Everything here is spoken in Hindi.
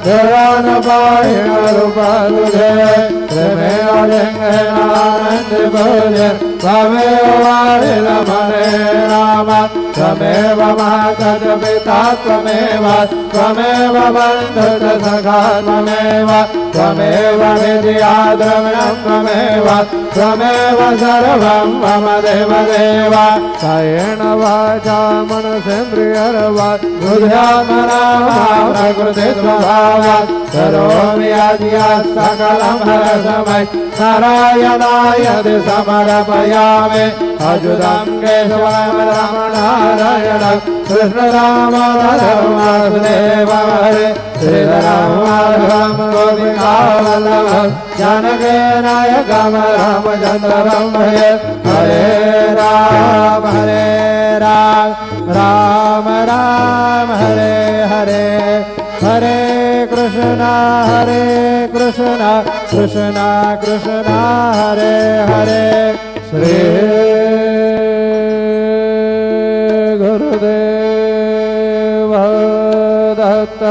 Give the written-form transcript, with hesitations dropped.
देवान पाहिण रूप तुझे प्रेमे आनंद बोले त्वमेव वारिण मने राम त्वमेव माता च पिता त्वमेव त्वमेव बन्धु च सखा त्वमेव त्वमेव विद्या द्रविणं त्वमेव त्वमेव सर्वं मम देवदेव कायेन वाचा मनसेन्द्रियर्वा बुद्ध्यात्मना प्रकृति स्वभावात् करोमि यद्यत् सकलं हरसमय नारायणाय समर्पयामि अच्युतं केशवं रमणारायणं कृष्णरामोदरं वासुदेवं हरे श्रीधरं माधवं गोपिकावल्लभं जानकीनायकं रामचन्द्रं भजे हरे राम राम राम हरे हरे हरे कृष्ण कृष्ण कृष्ण हरे हरे श्री गुरुदेव दत्त।